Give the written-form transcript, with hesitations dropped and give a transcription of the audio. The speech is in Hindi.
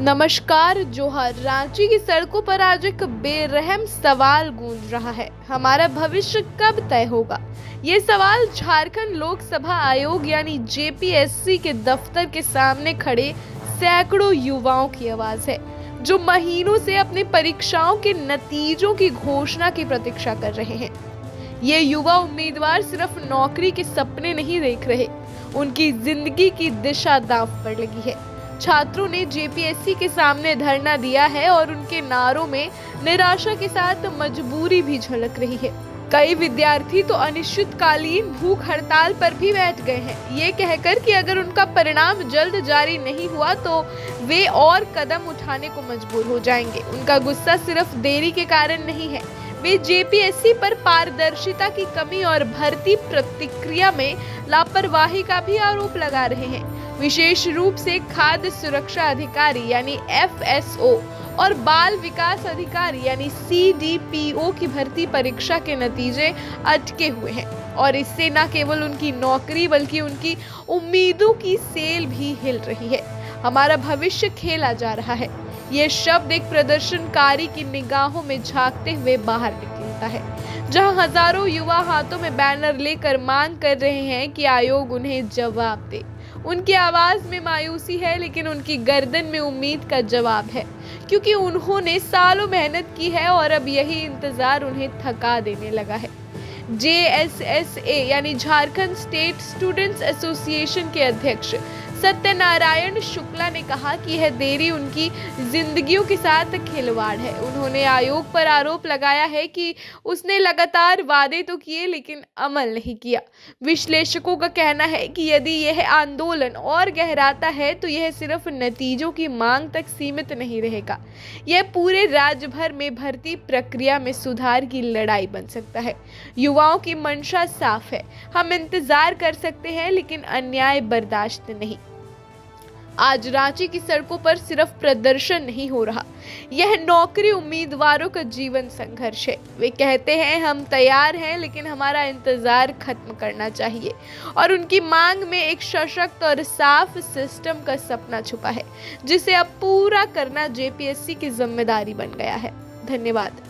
नमस्कार जोहर। रांची की सड़कों पर आज एक बेरहम सवाल गूंज रहा है, हमारा भविष्य कब तय होगा। ये सवाल झारखंड लोकसभा आयोग यानी जेपीएससी के दफ्तर के सामने खड़े सैकड़ों युवाओं की आवाज है, जो महीनों से अपनी परीक्षाओं के नतीजों की घोषणा की प्रतीक्षा कर रहे हैं। ये युवा उम्मीदवार सिर्फ नौकरी के सपने नहीं देख रहे, उनकी जिंदगी की दिशा दांव पर लगी है। छात्रों ने जेपीएससी के सामने धरना दिया है और उनके नारों में निराशा के साथ मजबूरी भी झलक रही है। कई विद्यार्थी तो अनिश्चितकालीन भूख हड़ताल पर भी बैठ गए हैं, ये कहकर कि अगर उनका परिणाम जल्द जारी नहीं हुआ तो वे और कदम उठाने को मजबूर हो जाएंगे। उनका गुस्सा सिर्फ देरी के कारण नहीं है, वे जेपीएससी पर पारदर्शिता की कमी और भर्ती प्रक्रिया में लापरवाही का भी आरोप लगा रहे हैं। विशेष रूप से खाद्य सुरक्षा अधिकारी यानी एफएसओ और बाल विकास अधिकारी यानी सीडीपीओ की भर्ती परीक्षा के नतीजे अटके हुए हैं और इससे न केवल उनकी नौकरी बल्कि उनकी उम्मीदों की सेल भी हिल रही है। हमारा भविष्य खेला जा रहा है, ये शब्द एक प्रदर्शनकारी की निगाहों में झांकते हुए बाहर निकलता है, जहां हजारों युवा हाथों में बैनर लेकर मांग कर रहे हैं कि आयोग उन्हें जवाब दे। उनकी आवाज में मायूसी है, लेकिन उनकी गर्दन में उम्मीद का जवाब है, क्योंकि उन्होंने सालों मेहनत की है और अब यही इंतजार उन्हें थका देने लगा है। जेएसएसए यानी झारखंड स्टेट स्टूडेंट्स एसोसिएशन के अध्यक्ष सत्यनारायण शुक्ला ने कहा कि यह देरी उनकी जिंदगियों के साथ खिलवाड़ है। उन्होंने आयोग पर आरोप लगाया है कि उसने लगातार वादे तो किए लेकिन अमल नहीं किया। विश्लेषकों का कहना है कि यदि यह आंदोलन और गहराता है तो यह सिर्फ नतीजों की मांग तक सीमित नहीं रहेगा, यह पूरे राज्य भर में भर्ती प्रक्रिया में सुधार की लड़ाई बन सकता है। युवाओं की मंशा साफ है, हम इंतजार कर सकते हैं लेकिन अन्याय बर्दाश्त नहीं। आज रांची की सड़कों पर सिर्फ प्रदर्शन नहीं हो रहा, यह नौकरी उम्मीदवारों का जीवन संघर्ष है। वे कहते हैं हम तैयार हैं लेकिन हमारा इंतजार खत्म करना चाहिए, और उनकी मांग में एक सशक्त और साफ सिस्टम का सपना छुपा है, जिसे अब पूरा करना जेपीएससी की जिम्मेदारी बन गया है। धन्यवाद।